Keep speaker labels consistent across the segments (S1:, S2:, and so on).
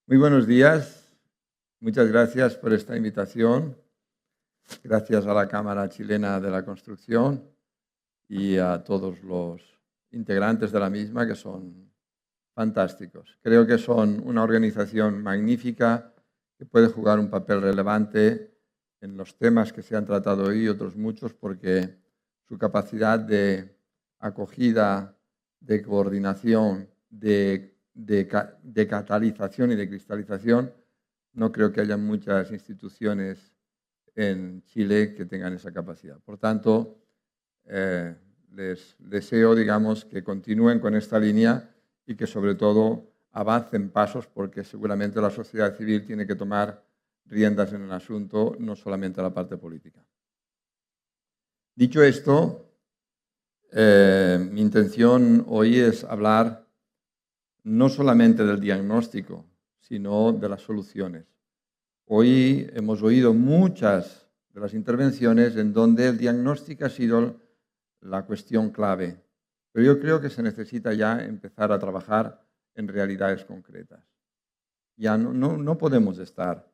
S1: Muy buenos días. Muchas gracias por esta invitación. Gracias a la Cámara Chilena de la Construcción y a todos los integrantes de la misma, que son fantásticos. Creo que son una organización magnífica que puede jugar un papel relevante en los temas que se han tratado hoy y otros muchos, porque su capacidad de acogida, de coordinación, de catalización y de cristalización, no creo que haya muchas instituciones en Chile que tengan esa capacidad. Por tanto, les deseo, que continúen con esta línea y que sobre todo avancen pasos, porque seguramente la sociedad civil tiene que tomar riendas en el asunto, no solamente la parte política. Dicho esto, mi intención hoy es hablar no solamente del diagnóstico, sino de las soluciones. Hoy hemos oído muchas de las intervenciones en donde el diagnóstico ha sido la cuestión clave, pero yo creo que se necesita ya empezar a trabajar en realidades concretas. Ya no podemos estar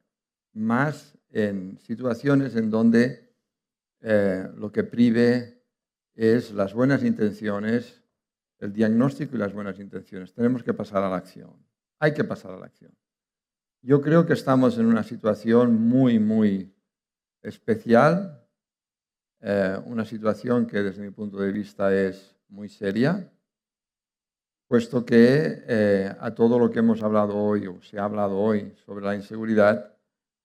S1: más en situaciones en donde lo que prive es las buenas intenciones, el diagnóstico y las buenas intenciones. Tenemos que pasar a la acción. Hay que pasar a la acción. Yo creo que estamos en una situación muy especial, una situación que desde mi punto de vista es muy seria, puesto que a todo lo que hemos hablado hoy, o se ha hablado hoy sobre la inseguridad,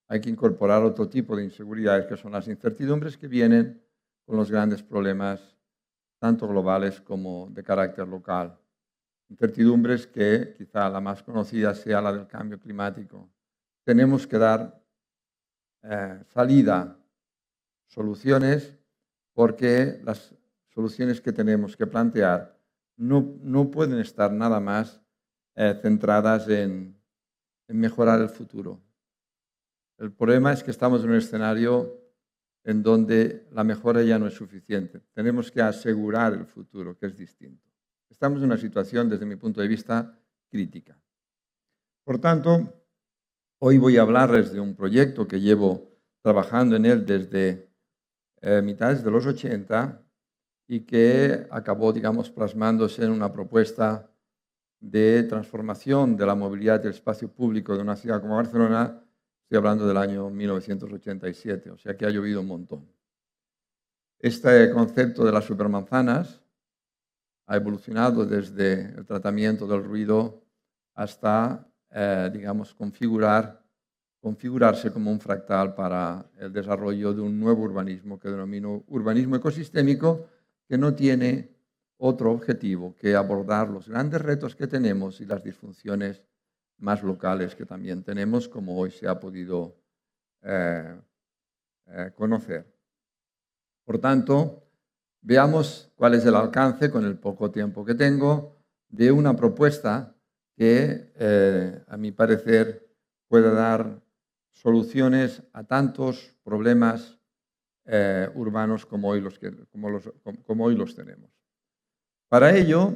S1: hay que incorporar otro tipo de inseguridades, que son las incertidumbres que vienen con los grandes problemas, tanto globales como de carácter local. Incertidumbres que quizá la más conocida sea la del cambio climático. Tenemos que dar salida, soluciones, porque las soluciones que tenemos que plantear no pueden estar nada más centradas en mejorar el futuro. El problema es que estamos en un escenario en donde la mejora ya no es suficiente. Tenemos que asegurar el futuro, que es distinto. Estamos en una situación, desde mi punto de vista, crítica. Por tanto, hoy voy a hablarles de un proyecto que llevo trabajando en él desde mitades de los 80 y que acabó, plasmándose en una propuesta de transformación de la movilidad del espacio público de una ciudad como Barcelona. Estoy hablando del año 1987, o sea que ha llovido un montón. Este concepto de las supermanzanas ha evolucionado desde el tratamiento del ruido hasta, configurarse como un fractal para el desarrollo de un nuevo urbanismo que denomino urbanismo ecosistémico, que no tiene otro objetivo que abordar los grandes retos que tenemos y las disfunciones más locales que también tenemos, como hoy se ha podido conocer. Por tanto, veamos cuál es el alcance, con el poco tiempo que tengo, de una propuesta que, a mi parecer, puede dar soluciones a tantos problemas urbanos como hoy los tenemos. Para ello,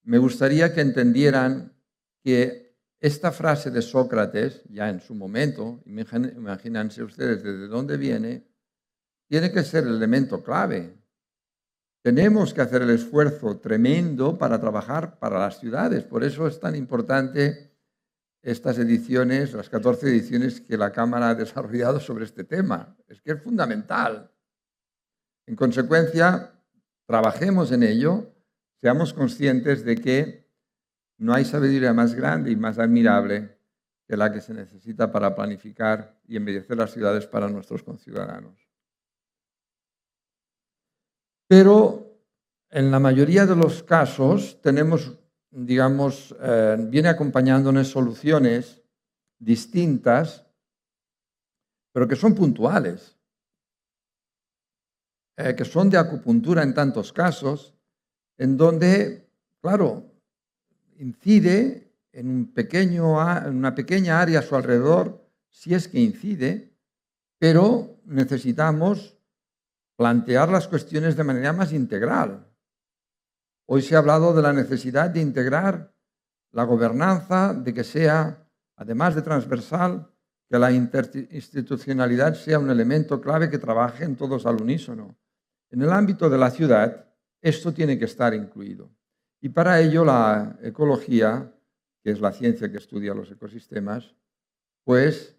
S1: me gustaría que entendieran que esta frase de Sócrates, ya en su momento, imagínense ustedes desde dónde viene, tiene que ser el elemento clave. Tenemos que hacer el esfuerzo tremendo para trabajar para las ciudades. Por eso es tan importante estas ediciones, las 14 ediciones que la Cámara ha desarrollado sobre este tema. Es que es fundamental. En consecuencia, trabajemos en ello, seamos conscientes de que no hay sabiduría más grande y más admirable que la que se necesita para planificar y embellecer las ciudades para nuestros conciudadanos. Pero en la mayoría de los casos tenemos, viene acompañándonos soluciones distintas, pero que son puntuales, que son de acupuntura en tantos casos, en donde, claro, incide en una pequeña área a su alrededor, si es que incide, pero necesitamos plantear las cuestiones de manera más integral. Hoy se ha hablado de la necesidad de integrar la gobernanza, de que sea además de transversal, que la interinstitucionalidad sea un elemento clave que trabajen todos al unísono. En el ámbito de la ciudad, esto tiene que estar incluido. Y para ello la ecología, que es la ciencia que estudia los ecosistemas, pues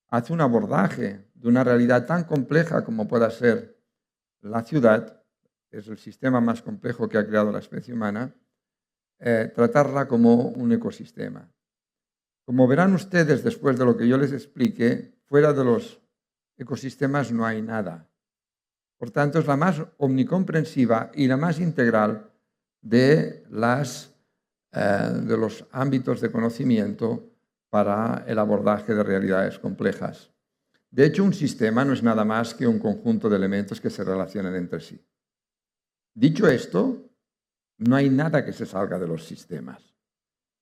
S1: hace un abordaje de una realidad tan compleja como pueda ser la ciudad, que es el sistema más complejo que ha creado la especie humana, tratarla como un ecosistema. Como verán ustedes después de lo que yo les explique, fuera de los ecosistemas no hay nada. Por tanto, es la más omnicomprensiva y la más integral de los ámbitos de conocimiento para el abordaje de realidades complejas. De hecho, un sistema no es nada más que un conjunto de elementos que se relacionan entre sí. Dicho esto, no hay nada que se salga de los sistemas.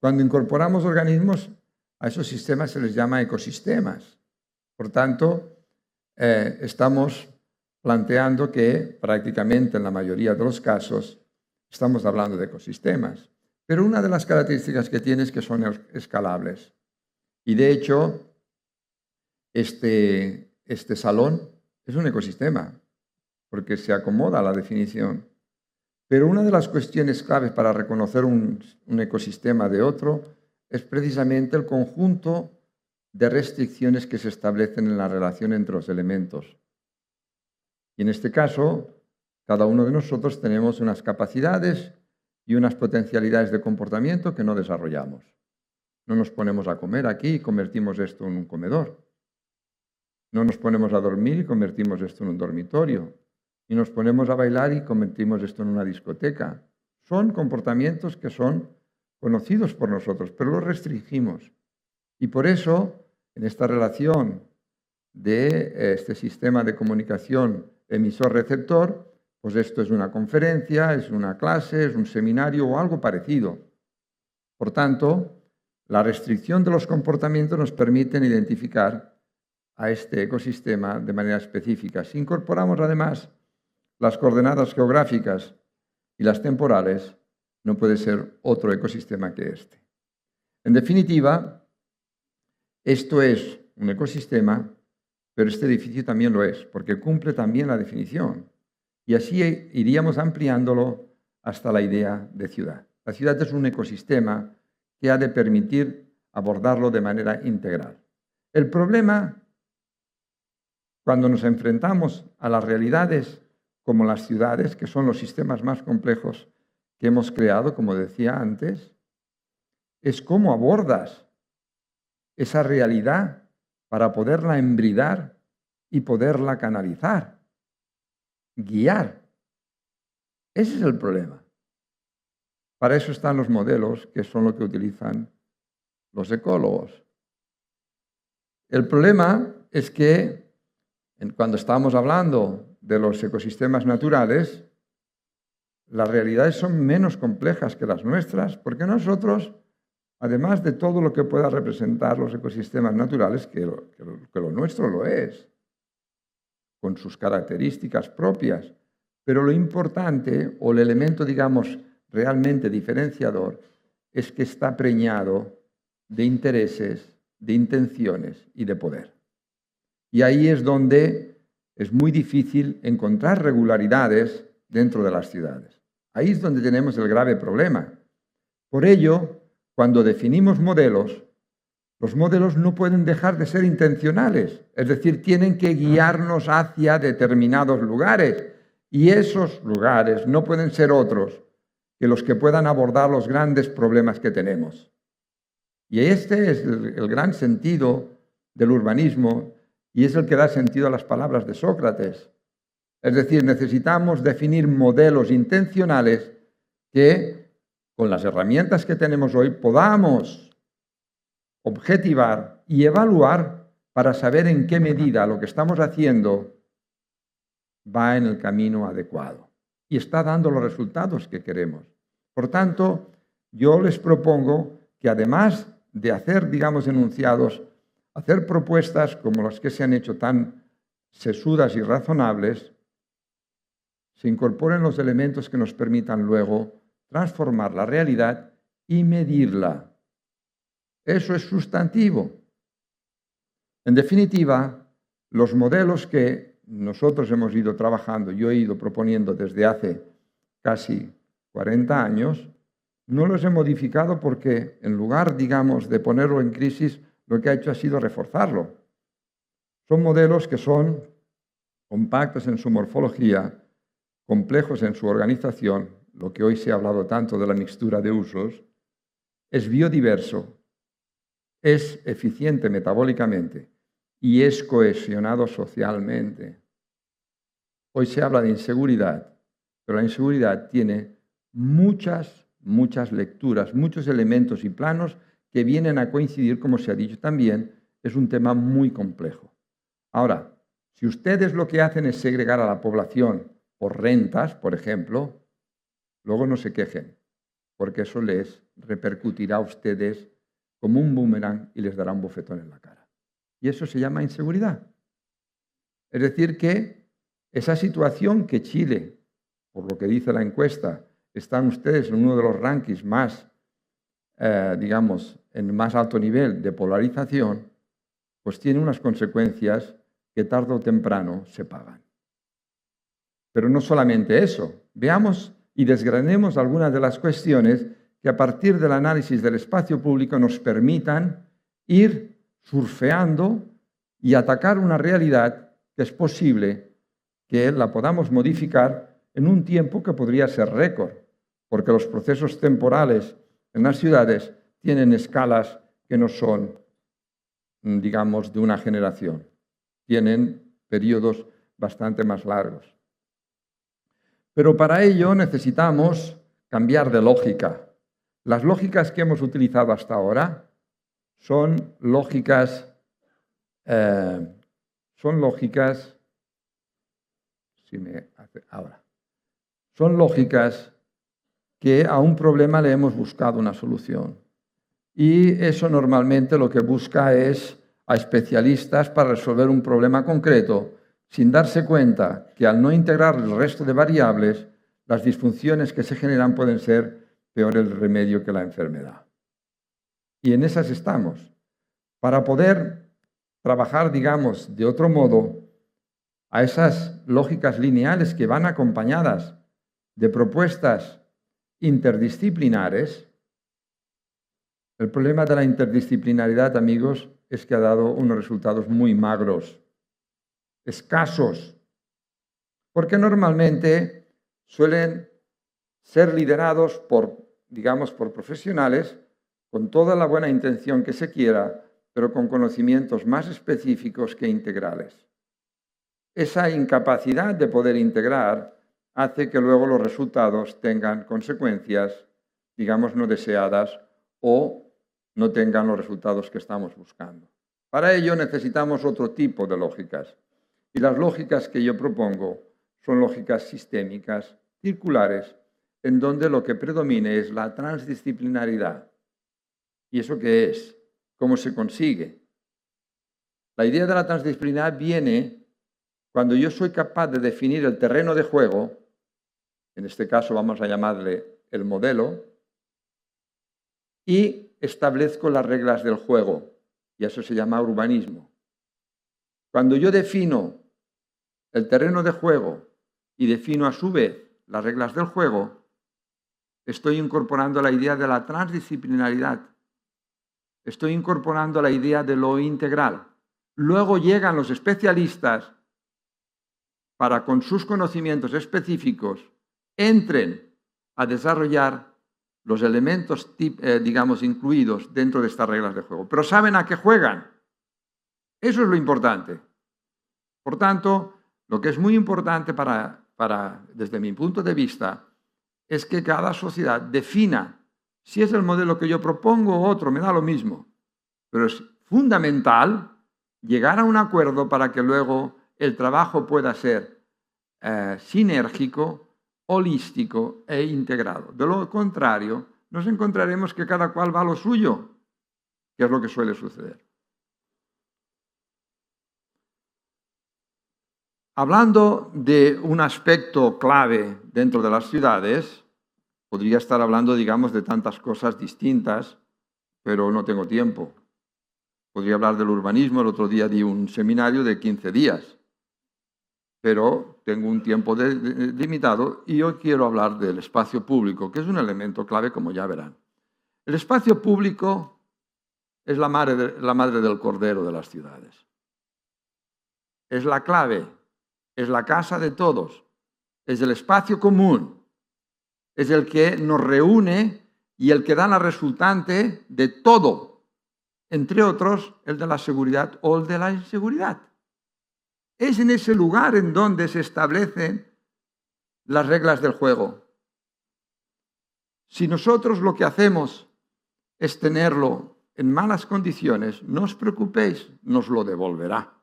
S1: Cuando incorporamos organismos, a esos sistemas se les llama ecosistemas. Por tanto, estamos planteando que prácticamente en la mayoría de los casos estamos hablando de ecosistemas. Pero una de las características que tiene es que son escalables. Y de hecho, este salón es un ecosistema, porque se acomoda a la definición. Pero una de las cuestiones claves para reconocer un ecosistema de otro es precisamente el conjunto de restricciones que se establecen en la relación entre los elementos. Y en este caso, cada uno de nosotros tenemos unas capacidades y unas potencialidades de comportamiento que no desarrollamos. No nos ponemos a comer aquí y convertimos esto en un comedor. No nos ponemos a dormir y convertimos esto en un dormitorio. Y nos ponemos a bailar y convertimos esto en una discoteca. Son comportamientos que son conocidos por nosotros, pero los restringimos. Y por eso, en esta relación de este sistema de comunicación emisor-receptor, pues esto es una conferencia, es una clase, es un seminario o algo parecido. Por tanto, la restricción de los comportamientos nos permite identificar a este ecosistema de manera específica. Si incorporamos además las coordenadas geográficas y las temporales, no puede ser otro ecosistema que este. En definitiva, esto es un ecosistema, pero este edificio también lo es, porque cumple también la definición. Y así iríamos ampliándolo hasta la idea de ciudad. La ciudad es un ecosistema que ha de permitir abordarlo de manera integral. El problema, cuando nos enfrentamos a las realidades como las ciudades, que son los sistemas más complejos que hemos creado, como decía antes, es cómo abordas esa realidad para poderla embridar y poderla canalizar, guiar. Ese es el problema. Para eso están los modelos, que son lo que utilizan los ecólogos. El problema es que cuando estamos hablando de los ecosistemas naturales, las realidades son menos complejas que las nuestras, porque nosotros, además de todo lo que pueda representar los ecosistemas naturales, que lo nuestro lo es, con sus características propias, pero lo importante, o el elemento, digamos, realmente diferenciador, es que está preñado de intereses, de intenciones y de poder. Y ahí es donde es muy difícil encontrar regularidades dentro de las ciudades. Ahí es donde tenemos el grave problema. Por ello, cuando definimos modelos, los modelos no pueden dejar de ser intencionales, es decir, tienen que guiarnos hacia determinados lugares, y esos lugares no pueden ser otros que los que puedan abordar los grandes problemas que tenemos. Y este es el gran sentido del urbanismo, y es el que da sentido a las palabras de Sócrates. Es decir, necesitamos definir modelos intencionales que, con las herramientas que tenemos hoy, podamos objetivar y evaluar para saber en qué medida lo que estamos haciendo va en el camino adecuado y está dando los resultados que queremos. Por tanto, yo les propongo que además de hacer, digamos, enunciados, hacer propuestas como las que se han hecho tan sesudas y razonables, se incorporen los elementos que nos permitan luego transformar la realidad y medirla. Eso es sustantivo. En definitiva, los modelos que nosotros hemos ido trabajando, yo he ido proponiendo desde hace casi 40 años, no los he modificado porque en lugar, digamos, de ponerlo en crisis, lo que ha hecho ha sido reforzarlo. Son modelos que son compactos en su morfología, complejos en su organización, lo que hoy se ha hablado tanto de la mixtura de usos, es biodiverso, es eficiente metabólicamente y es cohesionado socialmente. Hoy se habla de inseguridad, pero la inseguridad tiene muchas lecturas, muchos elementos y planos que vienen a coincidir, como se ha dicho también, es un tema muy complejo. Ahora, si ustedes lo que hacen es segregar a la población por rentas, por ejemplo, luego no se quejen, porque eso les repercutirá a ustedes como un boomerang y les dará un bofetón en la cara. Y eso se llama inseguridad. Es decir, que esa situación que Chile, por lo que dice la encuesta, están ustedes en uno de los rankings más, digamos, en más alto nivel de polarización, pues tiene unas consecuencias que tarde o temprano se pagan. Pero no solamente eso. Veamos y desgranemos algunas de las cuestiones que a partir del análisis del espacio público nos permitan ir surfeando y atacar una realidad que es posible que la podamos modificar en un tiempo que podría ser récord, porque los procesos temporales en las ciudades tienen escalas que no son, digamos, de una generación. Tienen periodos bastante más largos. Pero para ello necesitamos cambiar de lógica. Las lógicas que hemos utilizado hasta ahora son lógicas, son lógicas que a un problema le hemos buscado una solución. Y eso normalmente lo que busca es a especialistas para resolver un problema concreto, sin darse cuenta que al no integrar el resto de variables, las disfunciones que se generan pueden ser peor el remedio que la enfermedad. Y en esas estamos. Para poder trabajar, digamos, de otro modo, a esas lógicas lineales que van acompañadas de propuestas interdisciplinares, el problema de la interdisciplinaridad, amigos, es que ha dado unos resultados muy magros, escasos, porque normalmente suelen ser liderados por, digamos, por profesionales con toda la buena intención que se quiera, pero con conocimientos más específicos que integrales. Esa incapacidad de poder integrar hace que luego los resultados tengan consecuencias, digamos, no deseadas o no tengan los resultados que estamos buscando. Para ello necesitamos otro tipo de lógicas. Y las lógicas que yo propongo son lógicas sistémicas, circulares, en donde lo que predomine es la transdisciplinaridad. ¿Y eso qué es? ¿Cómo se consigue? La idea de la transdisciplinaridad viene cuando yo soy capaz de definir el terreno de juego, en este caso vamos a llamarle el modelo, y establezco las reglas del juego, y eso se llama urbanismo. Cuando yo defino el terreno de juego y defino a su vez las reglas del juego, estoy incorporando la idea de la transdisciplinaridad, estoy incorporando la idea de lo integral. Luego llegan los especialistas para, con sus conocimientos específicos, entren a desarrollar los elementos, digamos, incluidos dentro de estas reglas de juego. Pero saben a qué juegan. Eso es lo importante. Por tanto, lo que es muy importante desde mi punto de vista, es que cada sociedad defina si es el modelo que yo propongo o otro, me da lo mismo. Pero es fundamental llegar a un acuerdo para que luego el trabajo pueda ser sinérgico, holístico e integrado. De lo contrario, nos encontraremos que cada cual va a lo suyo, que es lo que suele suceder. Hablando de un aspecto clave dentro de las ciudades, podría estar hablando, digamos, de tantas cosas distintas, pero no tengo tiempo. Podría hablar del urbanismo, el otro día di un seminario de 15 días, pero tengo un tiempo limitado y hoy quiero hablar del espacio público, que es un elemento clave, como ya verán. El espacio público es la madre del cordero de las ciudades. Es la clave, es la casa de todos, es el espacio común, es el que nos reúne y el que da la resultante de todo, entre otros el de la seguridad o el de la inseguridad. Es en ese lugar en donde se establecen las reglas del juego. Si nosotros lo que hacemos es tenerlo en malas condiciones, no os preocupéis, nos lo devolverá.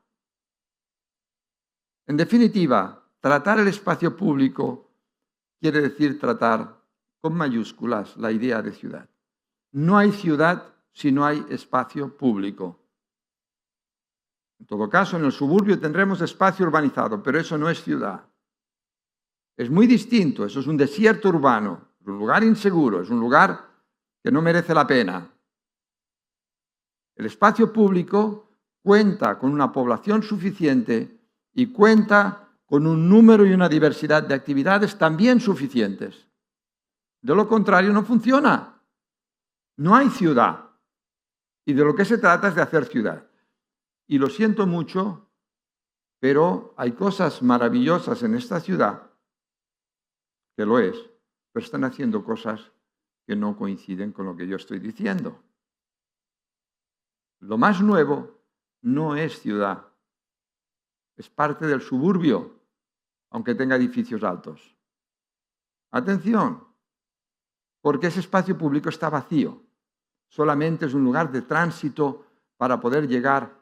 S1: En definitiva, tratar el espacio público quiere decir tratar con mayúsculas la idea de ciudad. No hay ciudad si no hay espacio público. En todo caso, en el suburbio tendremos espacio urbanizado, pero eso no es ciudad. Es muy distinto, eso es un desierto urbano, es un lugar inseguro, es un lugar que no merece la pena. El espacio público cuenta con una población suficiente y cuenta con un número y una diversidad de actividades también suficientes. De lo contrario, no funciona. No hay ciudad. Y de lo que se trata es de hacer ciudad. Y lo siento mucho, pero hay cosas maravillosas en esta ciudad, que lo es, pero están haciendo cosas que no coinciden con lo que yo estoy diciendo. Lo más nuevo no es ciudad, es parte del suburbio, aunque tenga edificios altos. Atención, porque ese espacio público está vacío. Solamente es un lugar de tránsito para poder llegar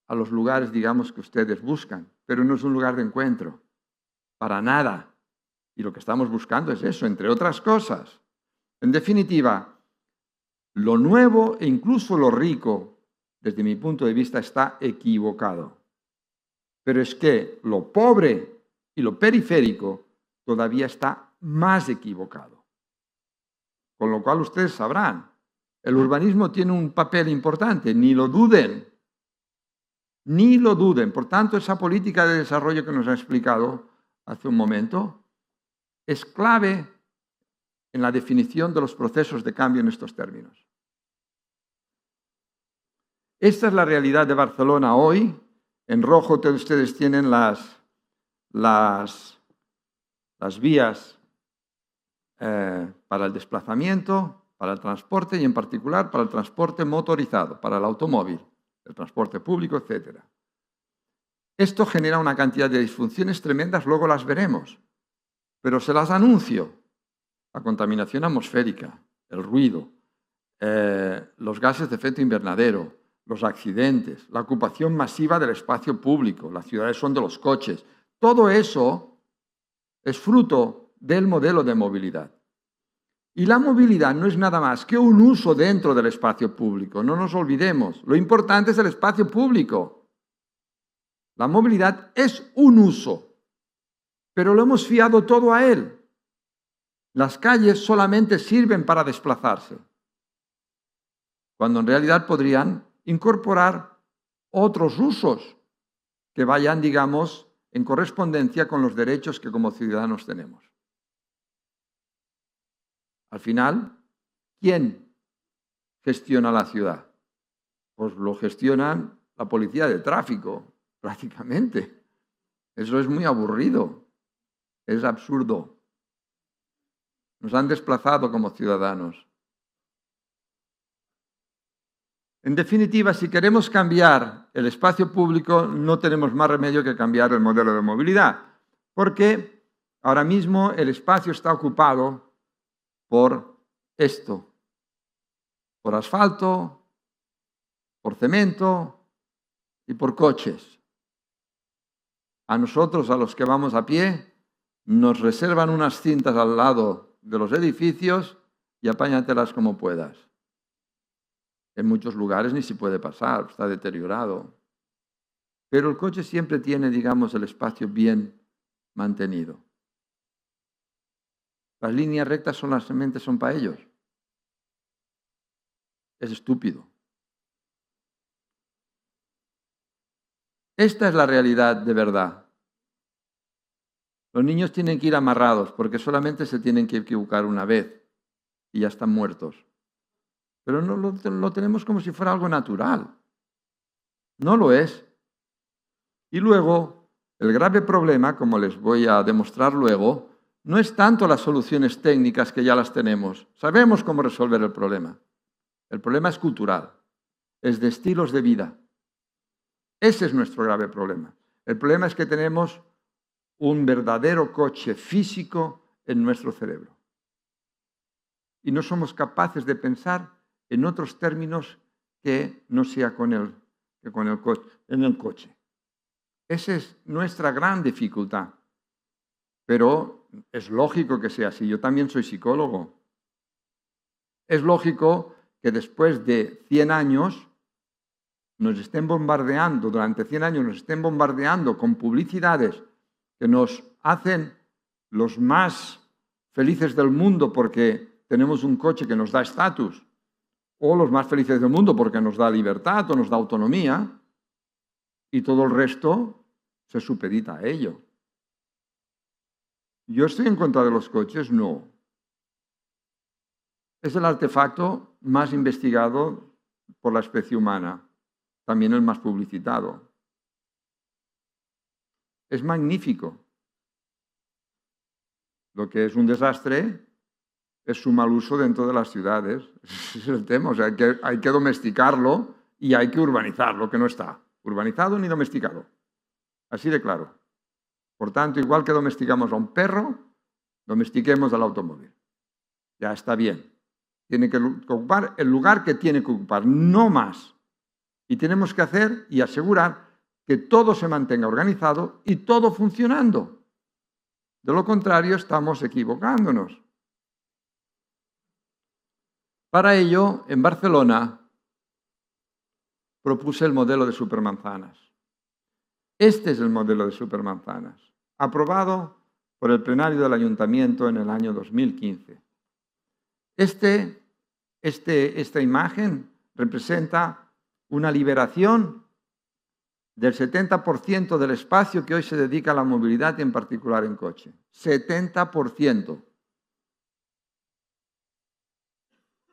S1: a los lugares, digamos, que ustedes buscan, pero no es un lugar de encuentro, para nada. Y lo que estamos buscando es eso, entre otras cosas. En definitiva, lo nuevo e incluso lo rico, desde mi punto de vista, está equivocado. Pero es que lo pobre y lo periférico todavía está más equivocado. Con lo cual ustedes sabrán, el urbanismo tiene un papel importante, ni lo duden. Ni lo duden. Por tanto, esa política de desarrollo que nos ha explicado hace un momento es clave en la definición de los procesos de cambio en estos términos. Esta es la realidad de Barcelona hoy. En rojo ustedes tienen las vías para el desplazamiento, para el transporte y en particular para el transporte motorizado, para el automóvil, el transporte público, etc. Esto genera una cantidad de disfunciones tremendas, luego las veremos, pero se las anuncio. La contaminación atmosférica, el ruido, los gases de efecto invernadero, los accidentes, la ocupación masiva del espacio público, las ciudades son de los coches. Todo eso es fruto del modelo de movilidad. Y la movilidad no es nada más que un uso dentro del espacio público. No nos olvidemos, lo importante es el espacio público. La movilidad es un uso, pero lo hemos fiado todo a él. Las calles solamente sirven para desplazarse, cuando en realidad podrían incorporar otros usos que vayan, digamos, en correspondencia con los derechos que como ciudadanos tenemos. Al final, ¿quién gestiona la ciudad? Pues lo gestionan la policía de tráfico, prácticamente. Eso es muy aburrido, es absurdo. Nos han desplazado como ciudadanos. En definitiva, si queremos cambiar el espacio público, no tenemos más remedio que cambiar el modelo de movilidad, porque ahora mismo el espacio está ocupado por esto, por asfalto, por cemento y por coches. A nosotros, a los que vamos a pie, nos reservan unas cintas al lado de los edificios y apáñatelas como puedas. En muchos lugares ni se puede pasar, está deteriorado. Pero el coche siempre tiene, digamos, el espacio bien mantenido. Las líneas rectas solamente son para ellos. es estúpido. Esta es la realidad de verdad. Los niños tienen que ir amarrados porque solamente se tienen que equivocar una vez y ya están muertos. Pero no lo tenemos como si fuera algo natural. No lo es. Y luego, el grave problema, como les voy a demostrar luego, no es tanto las soluciones técnicas que ya las tenemos. Sabemos cómo resolver el problema. El problema es cultural, es de estilos de vida. Ese es nuestro grave problema. El problema es que tenemos un verdadero coche físico en nuestro cerebro. Y no somos capaces de pensar en otros términos que no sea en el coche. Esa es nuestra gran dificultad. Pero es lógico que sea así. Yo también soy psicólogo. Es lógico que después de 100 años nos estén bombardeando, durante 100 años nos estén bombardeando con publicidades que nos hacen los más felices del mundo porque tenemos un coche que nos da estatus, o los más felices del mundo porque nos da libertad o nos da autonomía, y todo el resto se supedita a ello. ¿Yo estoy en contra de los coches? No. Es el artefacto más investigado por la especie humana, también el más publicitado. Es magnífico. Lo que es un desastre es su mal uso dentro de las ciudades. Ese es el tema. O sea, hay que domesticarlo y hay que urbanizarlo, que no está urbanizado ni domesticado. Así de claro. Por tanto, igual que domesticamos a un perro, domestiquemos al automóvil. Ya está bien. Tiene que ocupar el lugar que tiene que ocupar, no más. Y tenemos que hacer y asegurar que todo se mantenga organizado y todo funcionando. De lo contrario, estamos equivocándonos. Para ello, en Barcelona, propuse el modelo de supermanzanas. Este es el modelo de supermanzanas, aprobado por el plenario del Ayuntamiento en el año 2015. Esta imagen representa una liberación del 70% del espacio que hoy se dedica a la movilidad y en particular en coche. 70%.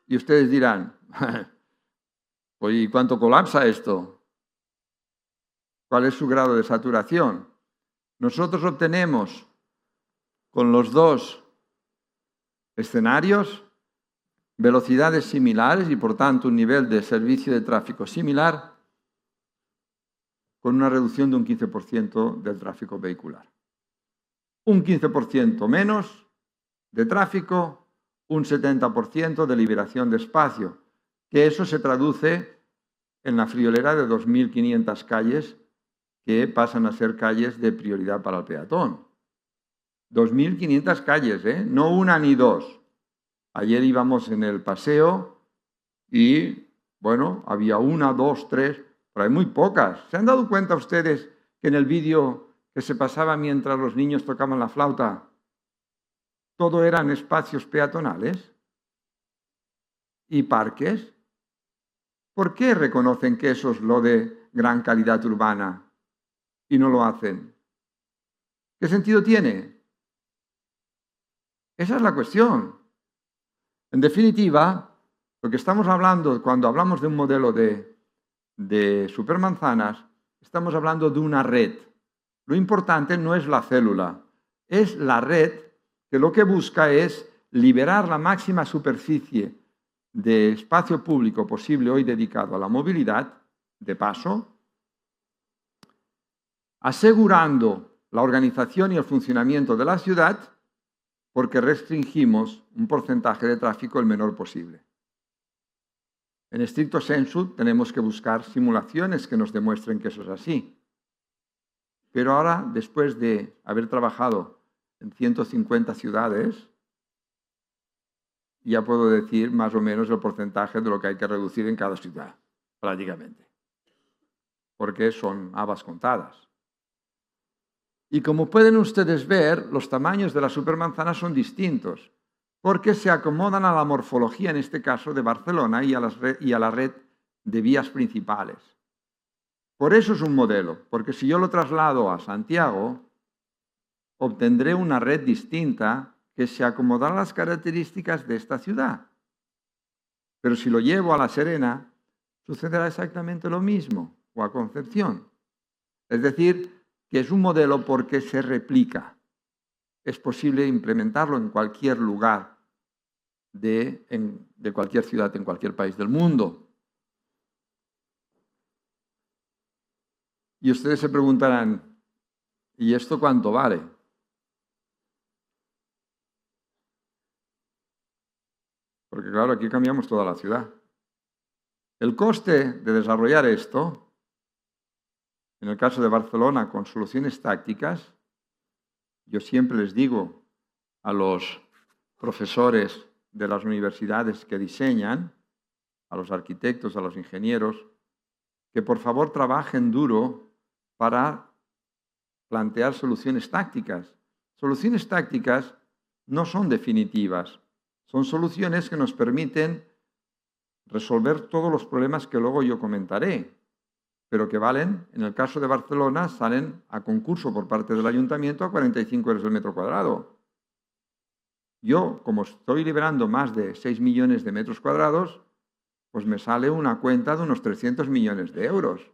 S1: Y ustedes dirán, ¿y cuánto colapsa esto? ¿Cuál es su grado de saturación? Nosotros obtenemos con los dos escenarios velocidades similares y por tanto un nivel de servicio de tráfico similar con una reducción de un 15% del tráfico vehicular. Un 15% menos de tráfico, un 70% de liberación de espacio, que eso se traduce en la friolera de 2.500 calles que pasan a ser calles de prioridad para el peatón. 2.500 calles, no una ni dos. Ayer íbamos en el paseo y, había una, dos, tres, pero hay muy pocas. ¿Se han dado cuenta ustedes que en el vídeo que se pasaba mientras los niños tocaban la flauta, todo eran espacios peatonales y parques? ¿Por qué reconocen que eso es lo de gran calidad urbana y no lo hacen? ¿Qué sentido tiene? Esa es la cuestión. En definitiva, lo que estamos hablando cuando hablamos de un modelo de supermanzanas, estamos hablando de una red. Lo importante no es la célula, es la red que lo que busca es liberar la máxima superficie de espacio público posible hoy dedicado a la movilidad, de paso, asegurando la organización y el funcionamiento de la ciudad porque restringimos un porcentaje de tráfico el menor posible. En estricto sensu, tenemos que buscar simulaciones que nos demuestren que eso es así. Pero ahora, después de haber trabajado en 150 ciudades, ya puedo decir más o menos el porcentaje de lo que hay que reducir en cada ciudad, prácticamente. Porque son habas contadas. Y como pueden ustedes ver, los tamaños de las supermanzanas son distintos. porque se acomodan a la morfología, en este caso, de Barcelona y a la red de vías principales. Por eso es un modelo, porque si yo lo traslado a Santiago, obtendré una red distinta que se acomodará a las características de esta ciudad. Pero si lo llevo a La Serena, sucederá exactamente lo mismo, o a Concepción. Es decir, que es un modelo porque se replica. Es posible implementarlo en cualquier lugar de cualquier ciudad, en cualquier país del mundo. Y ustedes se preguntarán, ¿y esto cuánto vale? Porque claro, aquí cambiamos toda la ciudad. El coste de desarrollar esto, en el caso de Barcelona, con soluciones tácticas, yo siempre les digo a los profesores de las universidades que diseñan, a los arquitectos, a los ingenieros, que por favor trabajen duro para plantear soluciones tácticas. Soluciones tácticas no son definitivas, son soluciones que nos permiten resolver todos los problemas que luego yo comentaré, pero que valen, en el caso de Barcelona, salen a concurso por parte del ayuntamiento a 45 euros el metro cuadrado. Yo, como estoy liberando más de 6 millones de metros cuadrados, pues me sale una cuenta de unos 300 millones de euros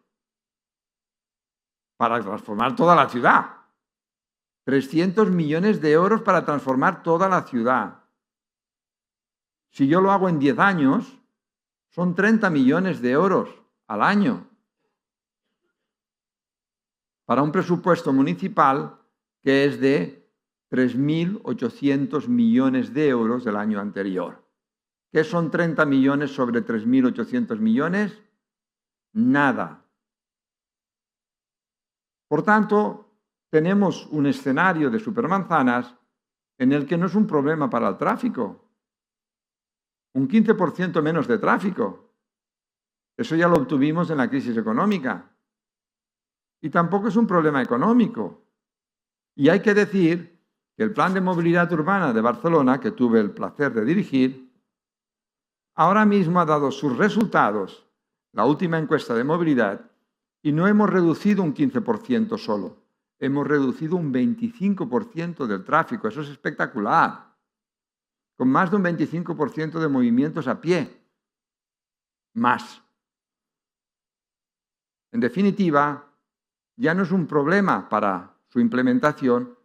S1: para transformar toda la ciudad. 300 millones de euros para transformar toda la ciudad. Si yo lo hago en 10 años, son 30 millones de euros al año. Para un presupuesto municipal que es de 3.800 millones de euros del año anterior. ¿Qué son 30 millones sobre 3.800 millones? Nada. Por tanto, tenemos un escenario de supermanzanas en el que no es un problema para el tráfico. Un 15% menos de tráfico. Eso ya lo obtuvimos en la crisis económica. Y tampoco es un problema económico. Y hay que decir que el Plan de Movilidad Urbana de Barcelona, que tuve el placer de dirigir, ahora mismo ha dado sus resultados, la última encuesta de movilidad, y no hemos reducido un 15% solo, hemos reducido un 25% del tráfico. Eso es espectacular. Con más de un 25% de movimientos a pie. Más. En definitiva, ya no es un problema para su implementación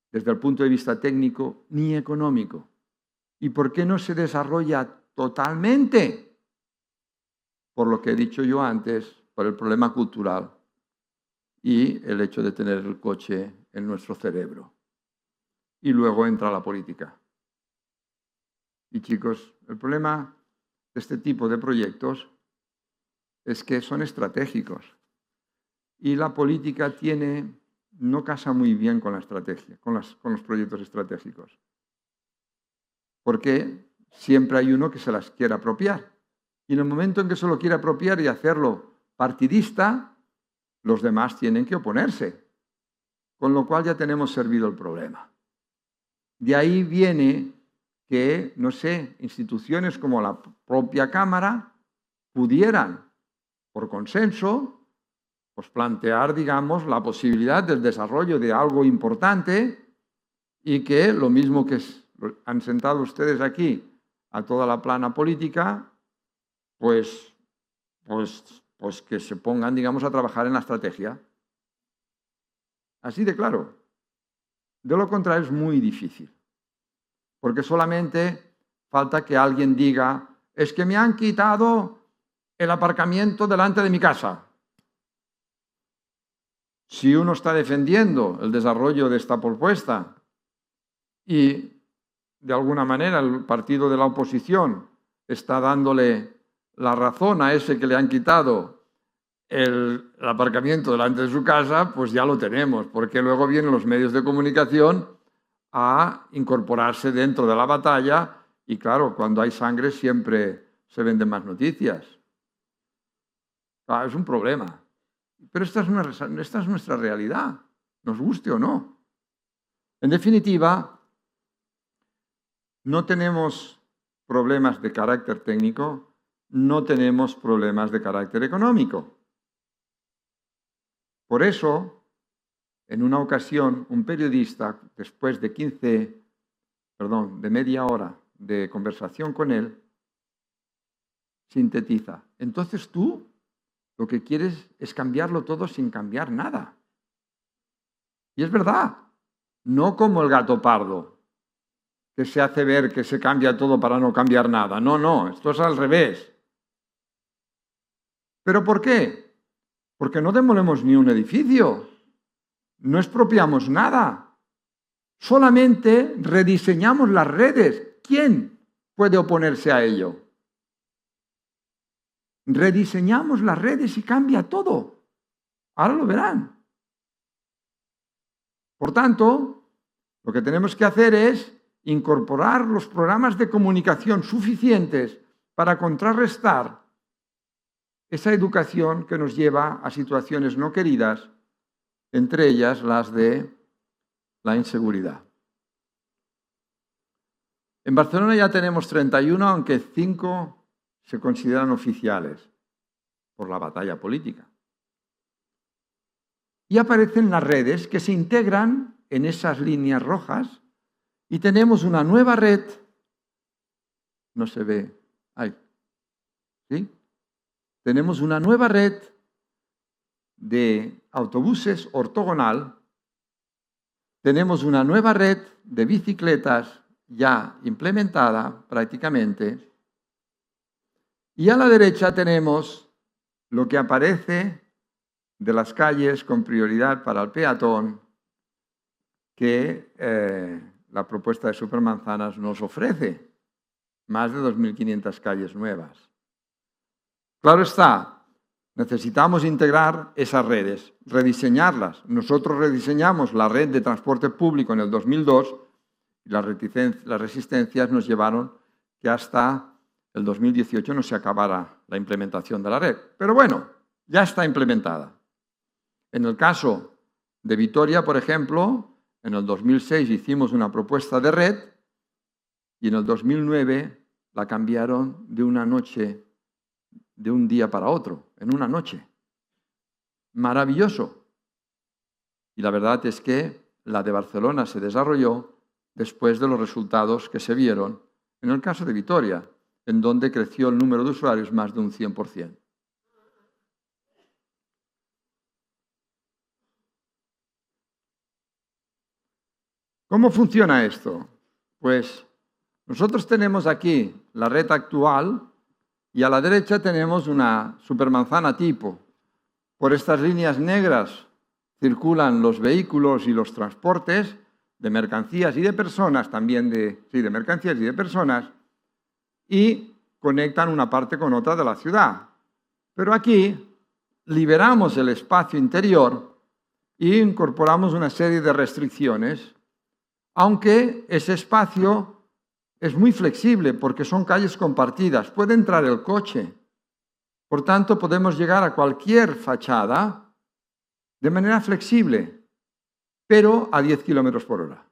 S1: desde el punto de vista técnico ni económico. ¿Y por qué no se desarrolla totalmente? Por lo que he dicho yo antes, por el problema cultural y el hecho de tener el coche en nuestro cerebro. Y luego entra la política. Y chicos, el problema de este tipo de proyectos es que son estratégicos. Y la política no casa muy bien con la estrategia, con los proyectos estratégicos. Porque siempre hay uno que se las quiere apropiar. Y en el momento en que se lo quiere apropiar y hacerlo partidista, los demás tienen que oponerse. Con lo cual ya tenemos servido el problema. De ahí viene que, no sé, instituciones como la propia Cámara pudieran, por consenso, pues plantear, digamos, la posibilidad del desarrollo de algo importante y que lo mismo que han sentado ustedes aquí a toda la plana política, pues que se pongan, digamos, a trabajar en la estrategia. Así de claro. De lo contrario es muy difícil. Porque solamente falta que alguien diga, es que me han quitado el aparcamiento delante de mi casa. Si uno está defendiendo el desarrollo de esta propuesta y de alguna manera el partido de la oposición está dándole la razón a ese que le han quitado el aparcamiento delante de su casa, pues ya lo tenemos, porque luego vienen los medios de comunicación a incorporarse dentro de la batalla y claro, cuando hay sangre siempre se venden más noticias. Claro, es un problema. Pero esta es nuestra realidad, nos guste o no. En definitiva, no tenemos problemas de carácter técnico, no tenemos problemas de carácter económico. Por eso, en una ocasión, un periodista, después de media hora de conversación con él, sintetiza: entonces tú lo que quieres es cambiarlo todo sin cambiar nada. Y es verdad, no como el gato pardo, que se hace ver que se cambia todo para no cambiar nada. No, esto es al revés. ¿Pero por qué? Porque no demolemos ni un edificio, no expropiamos nada, solamente rediseñamos las redes. ¿Quién puede oponerse a ello? Rediseñamos las redes y cambia todo. Ahora lo verán. Por tanto, lo que tenemos que hacer es incorporar los programas de comunicación suficientes para contrarrestar esa educación que nos lleva a situaciones no queridas, entre ellas las de la inseguridad. En Barcelona ya tenemos 31, aunque 5 se consideran oficiales por la batalla política. Y aparecen las redes que se integran en esas líneas rojas y tenemos una nueva red, no se ve, ahí, ¿sí? Tenemos una nueva red de autobuses ortogonal, tenemos una nueva red de bicicletas ya implementada prácticamente, y a la derecha tenemos lo que aparece de las calles con prioridad para el peatón que la propuesta de Supermanzanas nos ofrece. Más de 2.500 calles nuevas. Claro está, necesitamos integrar esas redes, rediseñarlas. Nosotros rediseñamos la red de transporte público en el 2002 y las resistencias nos llevaron que hasta el 2018 no se acabara la implementación de la red. Pero bueno, ya está implementada. En el caso de Vitoria, por ejemplo, en el 2006 hicimos una propuesta de red y en el 2009 la cambiaron de una noche, de un día para otro, en una noche. Maravilloso. Y la verdad es que la de Barcelona se desarrolló después de los resultados que se vieron en el caso de Vitoria, en donde creció el número de usuarios más de un 100%. ¿Cómo funciona esto? Pues nosotros tenemos aquí la red actual y a la derecha tenemos una supermanzana tipo. Por estas líneas negras circulan los vehículos y los transportes de mercancías y de personas, también de mercancías y de personas, y conectan una parte con otra de la ciudad. Pero aquí liberamos el espacio interior e incorporamos una serie de restricciones, aunque ese espacio es muy flexible porque son calles compartidas, puede entrar el coche. Por tanto, podemos llegar a cualquier fachada de manera flexible, pero a 10 km por hora.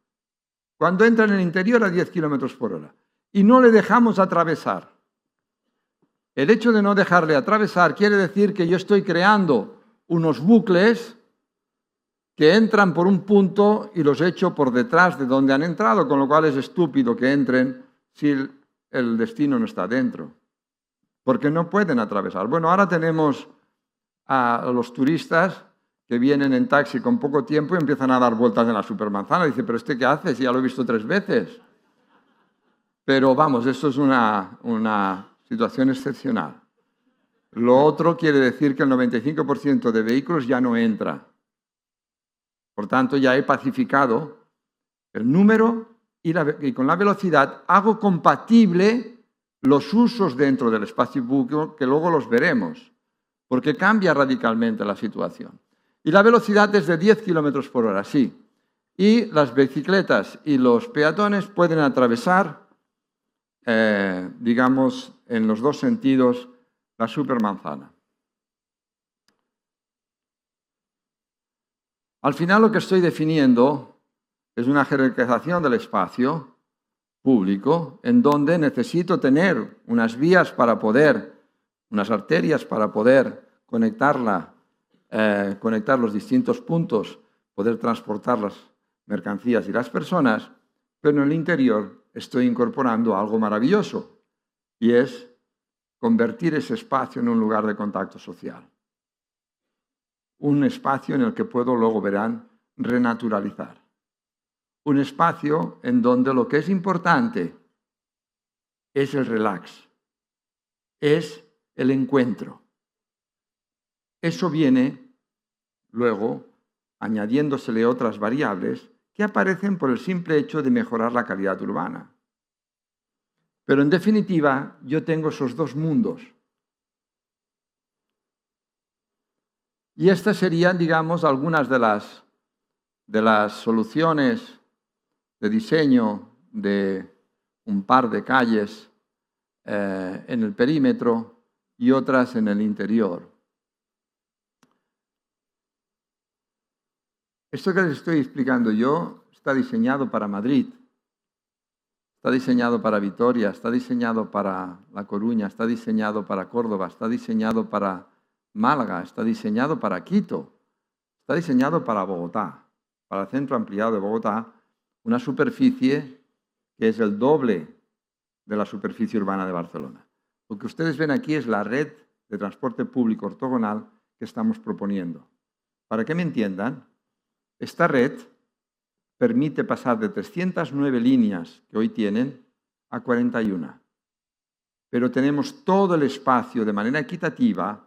S1: Cuando entra en el interior, a 10 km por hora. Y no le dejamos atravesar. El hecho de no dejarle atravesar quiere decir que yo estoy creando unos bucles que entran por un punto y los echo por detrás de donde han entrado, con lo cual es estúpido que entren si el destino no está dentro, porque no pueden atravesar. Bueno, ahora tenemos a los turistas que vienen en taxi con poco tiempo y empiezan a dar vueltas en la supermanzana. Dice, ¿pero este qué hace? Si ya lo he visto 3 veces. Pero vamos, esto es una situación excepcional. Lo otro quiere decir que el 95% de vehículos ya no entra. Por tanto, ya he pacificado el número y con la velocidad hago compatible los usos dentro del espacio público, que luego los veremos, porque cambia radicalmente la situación. Y la velocidad es de 10 km por hora, sí. Y las bicicletas y los peatones pueden atravesar, digamos, en los dos sentidos, la supermanzana. Al final lo que estoy definiendo es una jerarquización del espacio público, en donde necesito tener unas vías para poder, unas arterias para poder conectar los distintos puntos, poder transportar las mercancías y las personas, pero en el interior estoy incorporando algo maravilloso, y es convertir ese espacio en un lugar de contacto social. Un espacio en el que puedo, luego verán, renaturalizar. Un espacio en donde lo que es importante es el relax, es el encuentro. Eso viene luego añadiéndosele otras variables que aparecen por el simple hecho de mejorar la calidad urbana. Pero en definitiva, yo tengo esos dos mundos. Y estas serían, digamos, algunas de las soluciones de diseño de un par de calles en el perímetro y otras en el interior. Esto que les estoy explicando yo está diseñado para Madrid, está diseñado para Vitoria, está diseñado para La Coruña, está diseñado para Córdoba, está diseñado para Málaga, está diseñado para Quito, está diseñado para Bogotá, para el centro ampliado de Bogotá, una superficie que es el doble de la superficie urbana de Barcelona. Lo que ustedes ven aquí es la red de transporte público ortogonal que estamos proponiendo. Para que me entiendan, esta red permite pasar de 309 líneas que hoy tienen a 41. Pero tenemos todo el espacio de manera equitativa,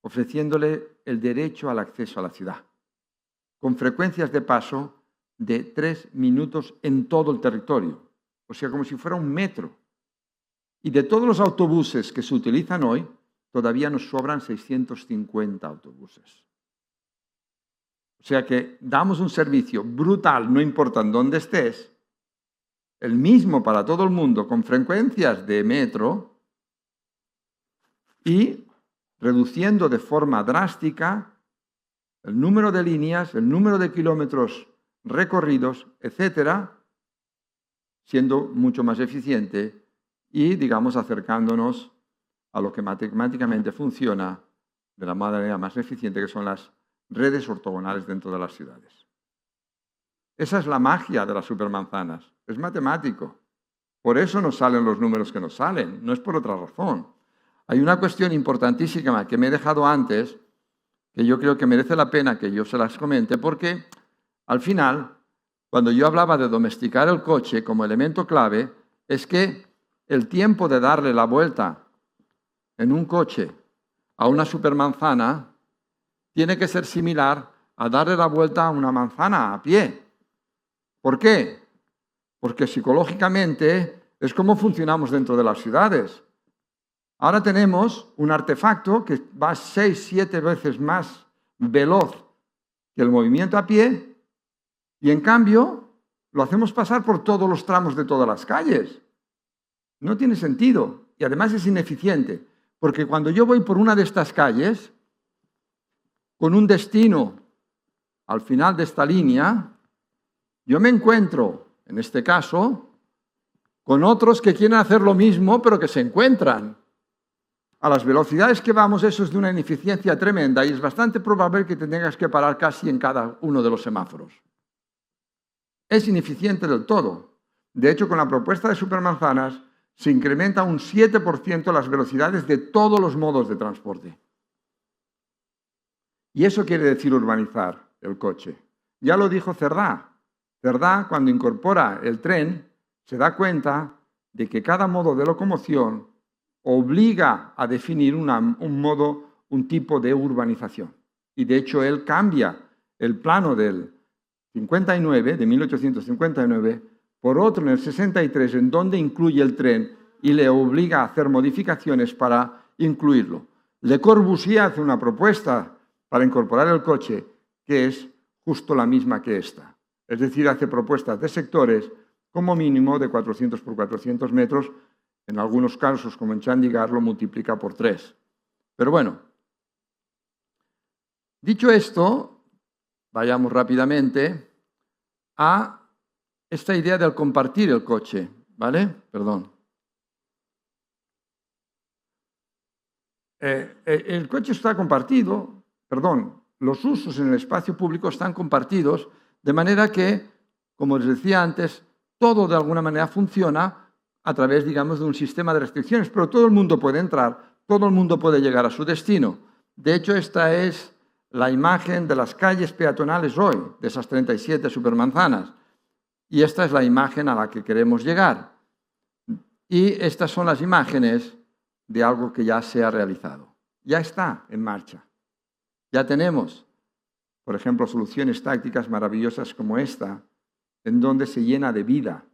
S1: ofreciéndole el derecho al acceso a la ciudad, con frecuencias de paso de 3 minutos en todo el territorio, o sea, como si fuera un metro. Y de todos los autobuses que se utilizan hoy, todavía nos sobran 650 autobuses. O sea que damos un servicio brutal, no importa en dónde estés, el mismo para todo el mundo, con frecuencias de metro y reduciendo de forma drástica el número de líneas, el número de kilómetros recorridos, etcétera, siendo mucho más eficiente y, digamos, acercándonos a lo que matemáticamente funciona de la manera más eficiente, que son las redes ortogonales dentro de las ciudades. Esa es la magia de las supermanzanas, es matemático. Por eso nos salen los números que nos salen, no es por otra razón. Hay una cuestión importantísima que me he dejado antes, que yo creo que merece la pena que yo se las comente, porque al final, cuando yo hablaba de domesticar el coche como elemento clave, es que el tiempo de darle la vuelta en un coche a una supermanzana tiene que ser similar a darle la vuelta a una manzana a pie. ¿Por qué? Porque psicológicamente es como funcionamos dentro de las ciudades. Ahora tenemos un artefacto que va 6-7 veces más veloz que el movimiento a pie y en cambio lo hacemos pasar por todos los tramos de todas las calles. No tiene sentido y además es ineficiente, porque cuando yo voy por una de estas calles, con un destino al final de esta línea, yo me encuentro, en este caso, con otros que quieren hacer lo mismo, pero que se encuentran. A las velocidades que vamos, eso es de una ineficiencia tremenda y es bastante probable que te tengas que parar casi en cada uno de los semáforos. Es ineficiente del todo. De hecho, con la propuesta de supermanzanas se incrementa un 7% las velocidades de todos los modos de transporte. Y eso quiere decir urbanizar el coche. Ya lo dijo Cerdá. Cerdá, cuando incorpora el tren, se da cuenta de que cada modo de locomoción obliga a definir un tipo de urbanización. Y de hecho él cambia el plano del 59, de 1859, por otro en el 63, en donde incluye el tren y le obliga a hacer modificaciones para incluirlo. Le Corbusier hace una propuesta para incorporar el coche que es justo la misma que esta. Es decir, hace propuestas de sectores como mínimo de 400 por 400 metros. En algunos casos, como en Chandigarh, lo multiplica por 3. Pero bueno, dicho esto, vayamos rápidamente a esta idea del compartir el coche. ¿vale? Perdón. El coche está compartido, perdón, los usos en el espacio público están compartidos, de manera que, como les decía antes, todo de alguna manera funciona a través, digamos, de un sistema de restricciones, pero todo el mundo puede entrar, todo el mundo puede llegar a su destino. De hecho, esta es la imagen de las calles peatonales hoy, de esas 37 supermanzanas, y esta es la imagen a la que queremos llegar. Y estas son las imágenes de algo que ya se ha realizado. Ya está en marcha. Ya tenemos, por ejemplo, soluciones tácticas maravillosas como esta, en donde se llena de vida,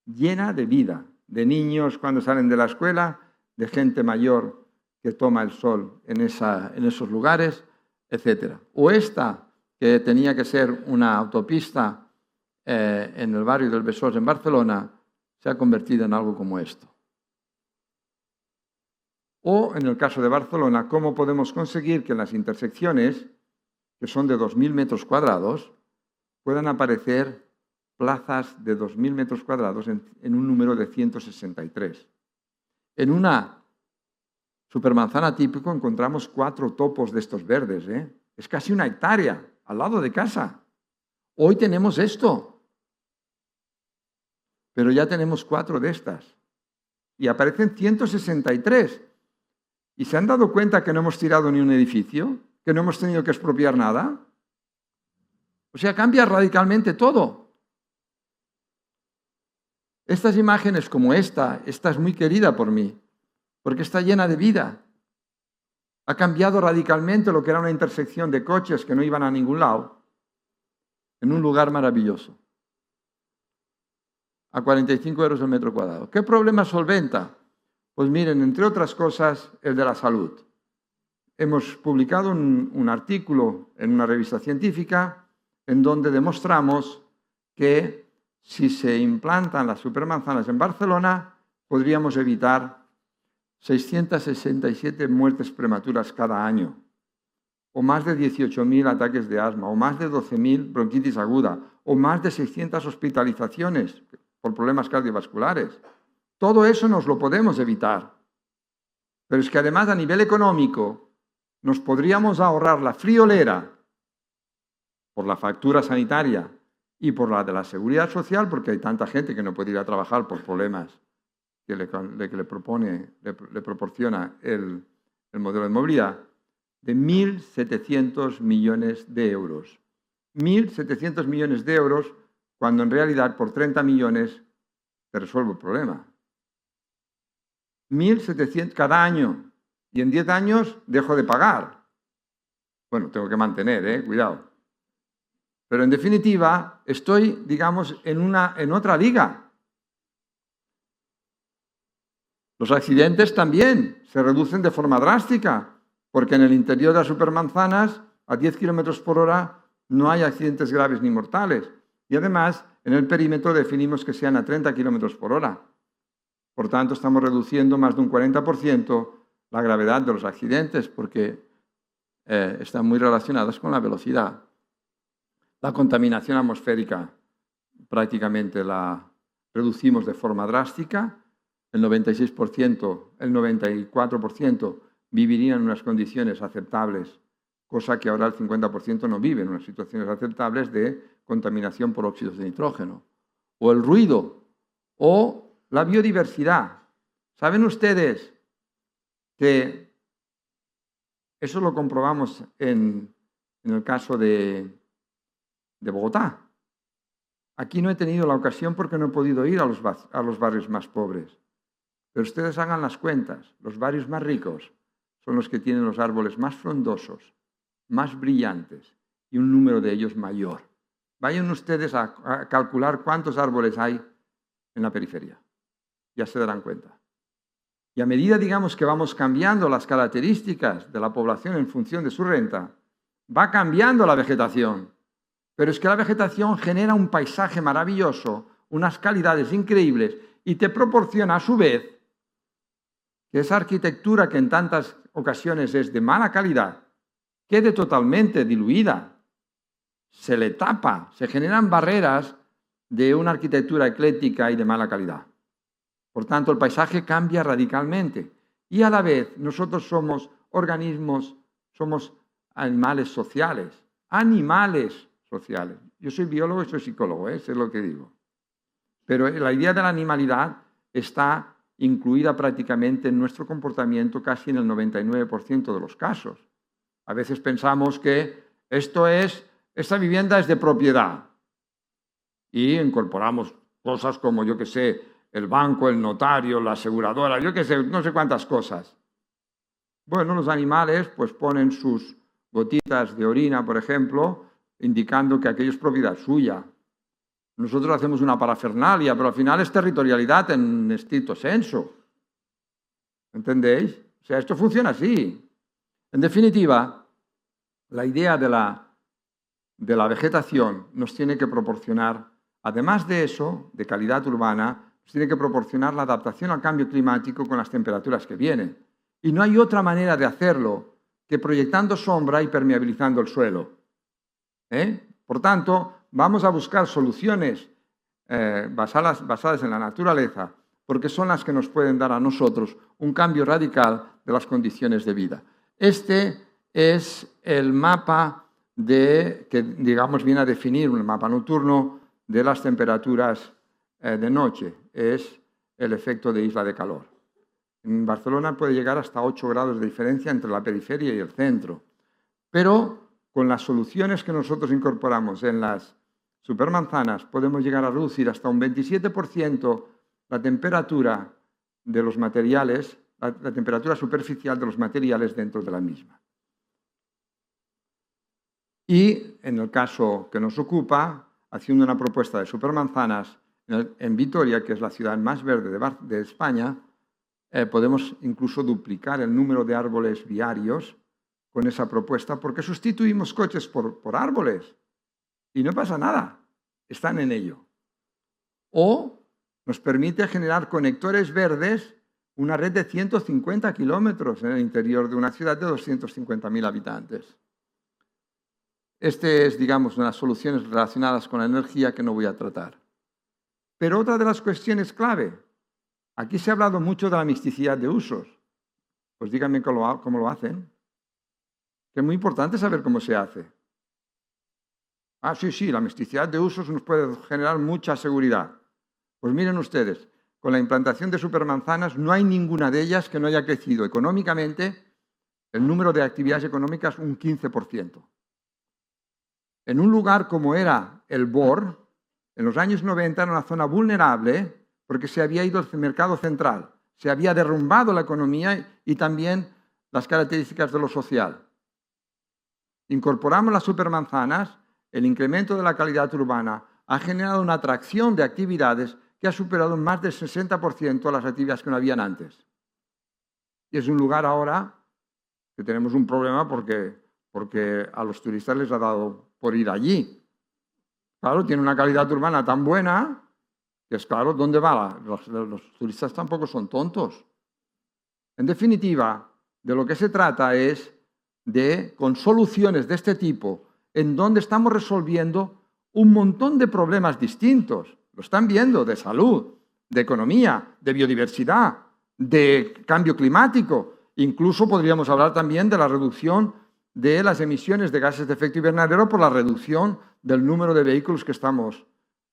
S1: de niños cuando salen de la escuela, de gente mayor que toma el sol en esos lugares, etc. O esta, que tenía que ser una autopista en el barrio del Besós, en Barcelona, se ha convertido en algo como esto. O, en el caso de Barcelona, cómo podemos conseguir que en las intersecciones, que son de 2.000 metros cuadrados, puedan aparecer plazas de 2.000 metros cuadrados en un número de 163. En una supermanzana típico encontramos 4 topos de estos verdes. Es casi una hectárea al lado de casa. Hoy tenemos esto, pero ya tenemos 4 de estas. Y aparecen 163. ¿Y se han dado cuenta que no hemos tirado ni un edificio? ¿Que no hemos tenido que expropiar nada? O sea, cambia radicalmente todo. Estas imágenes como esta es muy querida por mí, porque está llena de vida. Ha cambiado radicalmente lo que era una intersección de coches que no iban a ningún lado, en un lugar maravilloso. A 45 euros el metro cuadrado. ¿Qué problema solventa? Pues miren, entre otras cosas, el de la salud. Hemos publicado un artículo en una revista científica en donde demostramos que si se implantan las supermanzanas en Barcelona, podríamos evitar 667 muertes prematuras cada año, o más de 18.000 ataques de asma, o más de 12.000 bronquitis aguda, o más de 600 hospitalizaciones por problemas cardiovasculares. Todo eso nos lo podemos evitar. Pero es que además a nivel económico nos podríamos ahorrar la friolera por la factura sanitaria y por la de la seguridad social, porque hay tanta gente que no puede ir a trabajar por problemas que le proporciona el modelo de movilidad, de 1.700 millones de euros. 1.700 millones de euros cuando en realidad por 30 millones te resuelve el problema. 1.700 cada año. Y en 10 años dejo de pagar. Bueno, tengo que mantener, cuidado. Pero en definitiva, estoy, digamos, en otra liga. Los accidentes también se reducen de forma drástica, porque en el interior de las supermanzanas, a 10 kilómetros por hora, no hay accidentes graves ni mortales. Y además, en el perímetro definimos que sean a 30 kilómetros por hora. Por tanto, estamos reduciendo más de un 40% la gravedad de los accidentes, porque están muy relacionados con la velocidad. La contaminación atmosférica prácticamente la reducimos de forma drástica. El 96%, el 94% vivirían en unas condiciones aceptables, cosa que ahora el 50% no vive en unas situaciones aceptables de contaminación por óxidos de nitrógeno. O el ruido, o la biodiversidad. ¿Saben ustedes que eso lo comprobamos en el caso de Bogotá? Aquí no he tenido la ocasión porque no he podido ir a los barrios más pobres. Pero ustedes hagan las cuentas. Los barrios más ricos son los que tienen los árboles más frondosos, más brillantes y un número de ellos mayor. Vayan ustedes a calcular cuántos árboles hay en la periferia. Ya se darán cuenta. Y a medida, digamos, que vamos cambiando las características de la población en función de su renta, va cambiando la vegetación. Pero es que la vegetación genera un paisaje maravilloso, unas calidades increíbles y te proporciona a su vez que esa arquitectura que en tantas ocasiones es de mala calidad quede totalmente diluida. Se le tapa, se generan barreras de una arquitectura ecléctica y de mala calidad. Por tanto, el paisaje cambia radicalmente y a la vez nosotros somos organismos, somos animales sociales. Yo soy biólogo y soy psicólogo, eso es lo que digo. Pero la idea de la animalidad está incluida prácticamente en nuestro comportamiento casi en el 99% de los casos. A veces pensamos que esta vivienda es de propiedad y incorporamos cosas como, yo qué sé, el banco, el notario, la aseguradora, yo qué sé, no sé cuántas cosas. Bueno, los animales pues ponen sus gotitas de orina, por ejemplo, indicando que aquello es propiedad suya. Nosotros hacemos una parafernalia, pero al final es territorialidad en estricto senso. ¿Entendéis? O sea, esto funciona así. En definitiva, la idea de la vegetación nos tiene que proporcionar, además de eso, de calidad urbana, nos tiene que proporcionar la adaptación al cambio climático con las temperaturas que vienen. Y no hay otra manera de hacerlo que proyectando sombra y permeabilizando el suelo. Por tanto, vamos a buscar soluciones basadas en la naturaleza, porque son las que nos pueden dar a nosotros un cambio radical de las condiciones de vida. Este es el mapa que, digamos, viene a definir un mapa nocturno de las temperaturas de noche. Es el efecto de isla de calor. En Barcelona puede llegar hasta 8 grados de diferencia entre la periferia y el centro. Pero con las soluciones que nosotros incorporamos en las supermanzanas podemos llegar a reducir hasta un 27% la temperatura de los materiales, la temperatura superficial de los materiales dentro de la misma. Y en el caso que nos ocupa, haciendo una propuesta de supermanzanas en Vitoria, que es la ciudad más verde de España, podemos incluso duplicar el número de árboles viarios con esa propuesta, porque sustituimos coches por árboles y no pasa nada, están en ello. O nos permite generar conectores verdes, una red de 150 kilómetros en el interior de una ciudad de 250.000 habitantes. Este es, digamos, unas soluciones relacionadas con la energía que no voy a tratar. Pero otra de las cuestiones clave, aquí se ha hablado mucho de la misticidad de usos. Pues díganme cómo lo hacen. Que es muy importante saber cómo se hace. Sí, la misticidad de usos nos puede generar mucha seguridad. Pues miren ustedes, con la implantación de supermanzanas no hay ninguna de ellas que no haya crecido económicamente el número de actividades económicas un 15%. En un lugar como era el Bor, en los años 90 era una zona vulnerable porque se había ido el mercado central, se había derrumbado la economía y también las características de lo social. Incorporamos las supermanzanas, el incremento de la calidad urbana ha generado una atracción de actividades que ha superado en más del 60% a las actividades que no habían antes. Y es un lugar ahora que tenemos un problema porque a los turistas les ha dado por ir allí. Claro, tiene una calidad urbana tan buena que es claro, ¿dónde va? Los turistas tampoco son tontos. En definitiva, de lo que se trata es con soluciones de este tipo, en donde estamos resolviendo un montón de problemas distintos. Lo están viendo, de salud, de economía, de biodiversidad, de cambio climático. Incluso podríamos hablar también de la reducción de las emisiones de gases de efecto invernadero por la reducción del número de vehículos que estamos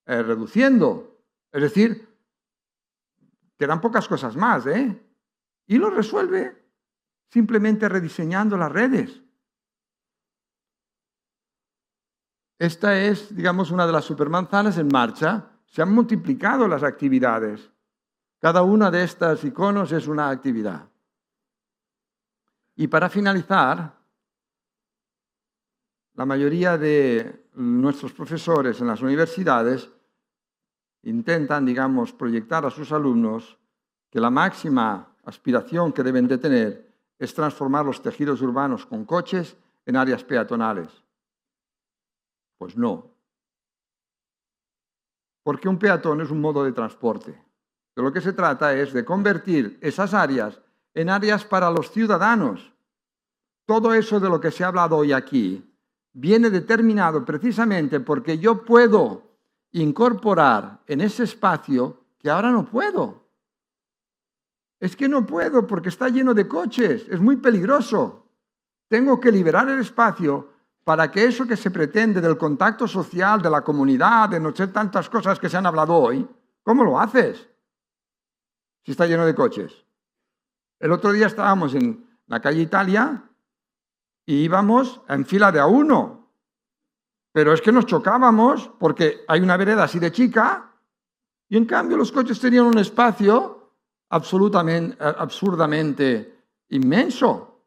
S1: reduciendo. Es decir, quedan pocas cosas más, Y lo resuelve simplemente rediseñando las redes. Esta es, digamos, una de las supermanzanas en marcha. Se han multiplicado las actividades. Cada una de estas iconos es una actividad. Y para finalizar, la mayoría de nuestros profesores en las universidades intentan, digamos, proyectar a sus alumnos que la máxima aspiración que deben de tener es transformar los tejidos urbanos con coches en áreas peatonales. Pues no. Porque un peatón es un modo de transporte. De lo que se trata es de convertir esas áreas en áreas para los ciudadanos. Todo eso de lo que se ha hablado hoy aquí viene determinado precisamente porque yo puedo incorporar en ese espacio que ahora no puedo. Es que no puedo porque está lleno de coches, es muy peligroso. Tengo que liberar el espacio para que eso que se pretende del contacto social, de la comunidad, de no sé tantas cosas que se han hablado hoy, ¿cómo lo haces si está lleno de coches? El otro día estábamos en la calle Italia y íbamos en fila de a uno, pero es que nos chocábamos porque hay una vereda así de chica y en cambio los coches tenían un espacio absurdamente inmenso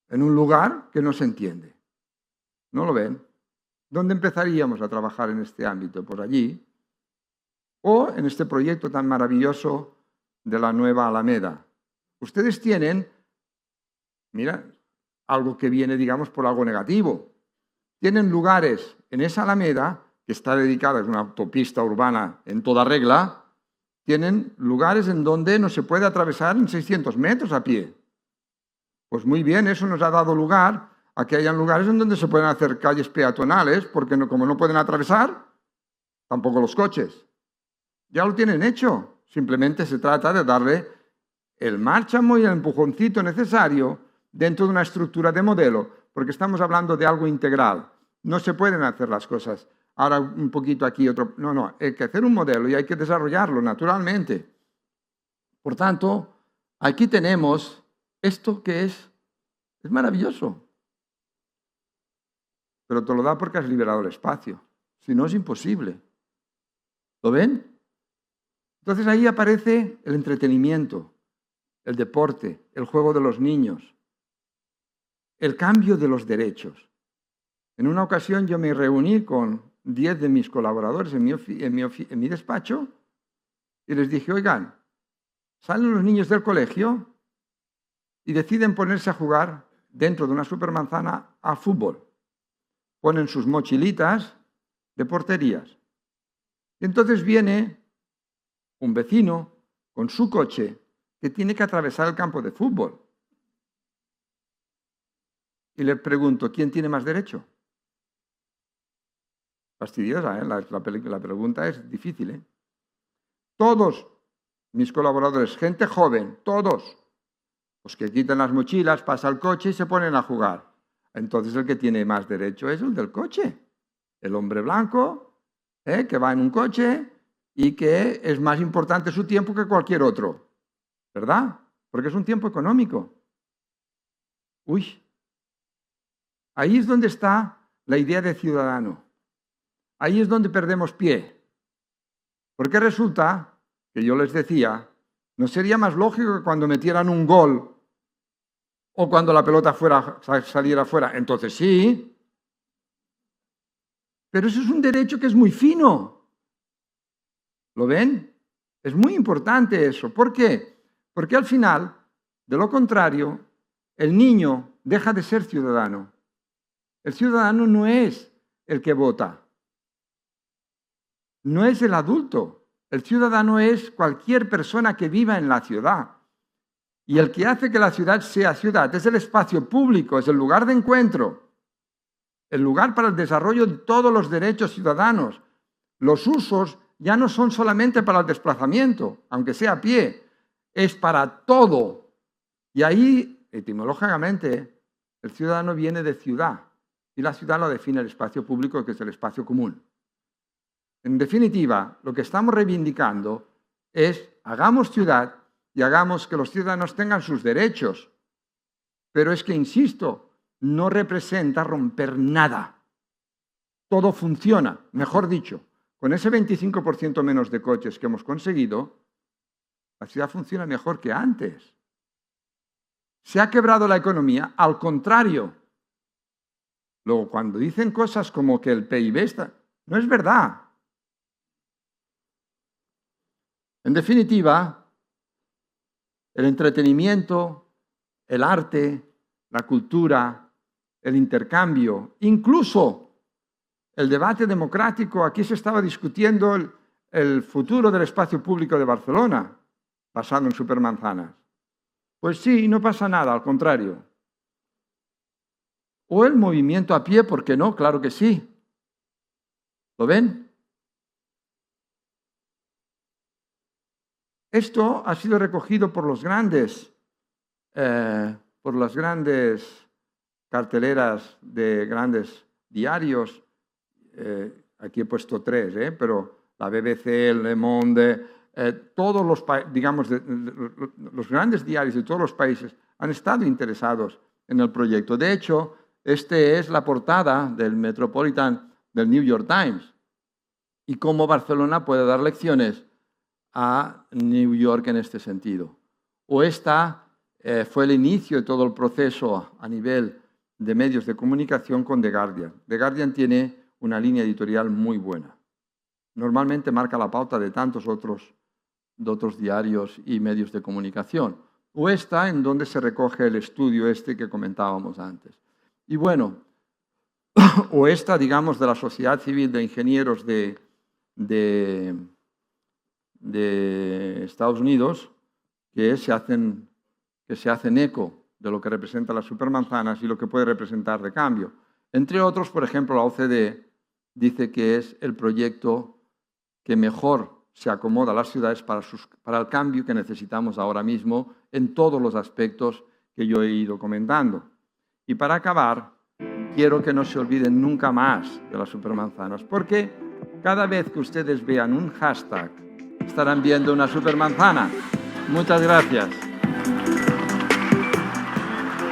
S1: en un lugar que no se entiende. ¿No lo ven? ¿Dónde empezaríamos a trabajar en este ámbito? Por allí. O en este proyecto tan maravilloso de la nueva Alameda. Ustedes tienen, mira, algo que viene, digamos, por algo negativo. Tienen lugares en esa Alameda, que está dedicada, es una autopista urbana en toda regla, tienen lugares en donde no se puede atravesar en 600 metros a pie. Pues muy bien, eso nos ha dado lugar a que hayan lugares en donde se pueden hacer calles peatonales, porque como no pueden atravesar, tampoco los coches. Ya lo tienen hecho. Simplemente se trata de darle el márchamo y el empujoncito necesario dentro de una estructura de modelo, porque estamos hablando de algo integral. No se pueden hacer las cosas ahora un poquito aquí, otro. No, hay que hacer un modelo y hay que desarrollarlo naturalmente. Por tanto, aquí tenemos esto que es maravilloso. Pero te lo da porque has liberado el espacio. Si no, es imposible. ¿Lo ven? Entonces ahí aparece el entretenimiento, el deporte, el juego de los niños, el cambio de los derechos. En una ocasión yo me reuní con 10 de mis colaboradores en mi despacho y les dije, oigan, salen los niños del colegio y deciden ponerse a jugar dentro de una supermanzana a fútbol. Ponen sus mochilitas de porterías. Y entonces viene un vecino con su coche que tiene que atravesar el campo de fútbol. Y le pregunto, ¿quién tiene más derecho? Fastidiosa, ¿eh? La pregunta es difícil, ¿eh? Todos mis colaboradores, gente joven, todos, los que quitan las mochilas, pasa el coche y se ponen a jugar. Entonces el que tiene más derecho es el del coche, el hombre blanco, que va en un coche y que es más importante su tiempo que cualquier otro, ¿verdad? Porque es un tiempo económico. Uy, ahí es donde está la idea de ciudadano. Ahí es donde perdemos pie. Porque resulta que yo les decía, ¿no sería más lógico que cuando metieran un gol o cuando la pelota saliera fuera? Entonces sí. Pero eso es un derecho que es muy fino. ¿Lo ven? Es muy importante eso. ¿Por qué? Porque al final, de lo contrario, el niño deja de ser ciudadano. El ciudadano no es el que vota. No es el adulto. El ciudadano es cualquier persona que viva en la ciudad. Y el que hace que la ciudad sea ciudad es el espacio público, es el lugar de encuentro, el lugar para el desarrollo de todos los derechos ciudadanos. Los usos ya no son solamente para el desplazamiento, aunque sea a pie, es para todo. Y ahí, etimológicamente, el ciudadano viene de ciudad, y la ciudad lo define el espacio público, que es el espacio común. En definitiva, lo que estamos reivindicando es hagamos ciudad y hagamos que los ciudadanos tengan sus derechos. Pero es que, insisto, no representa romper nada. Todo funciona, mejor dicho, con ese 25% menos de coches que hemos conseguido, la ciudad funciona mejor que antes. ¿Se ha quebrado la economía? Al contrario. Luego, cuando dicen cosas como que el PIB está... No es verdad. En definitiva, el entretenimiento, el arte, la cultura, el intercambio, incluso el debate democrático. Aquí se estaba discutiendo el futuro del espacio público de Barcelona, basado en supermanzanas. Pues sí, no pasa nada, al contrario. O el movimiento a pie, ¿por qué no? Claro que sí. ¿Lo ven? Esto ha sido recogido por las grandes carteleras de grandes diarios. Aquí he puesto 3, pero la BBC, el Le Monde, todos los, digamos, los grandes diarios de todos los países han estado interesados en el proyecto. De hecho, esta es la portada del Metropolitan del New York Times y cómo Barcelona puede dar lecciones a New York en este sentido. O esta fue el inicio de todo el proceso a nivel de medios de comunicación con The Guardian. The Guardian tiene una línea editorial muy buena. Normalmente marca la pauta de tantos otros diarios y medios de comunicación. O esta, en donde se recoge el estudio que comentábamos antes. Y bueno, o esta, digamos, de la Sociedad Civil de Ingenieros de Estados Unidos, que se hacen eco de lo que representa las supermanzanas y lo que puede representar de cambio. Entre otros, por ejemplo, la OCDE dice que es el proyecto que mejor se acomoda a las ciudades para el cambio que necesitamos ahora mismo en todos los aspectos que yo he ido comentando. Y para acabar, quiero que no se olviden nunca más de las supermanzanas, porque cada vez que ustedes vean un hashtag, estarán viendo una supermanzana. Muchas gracias.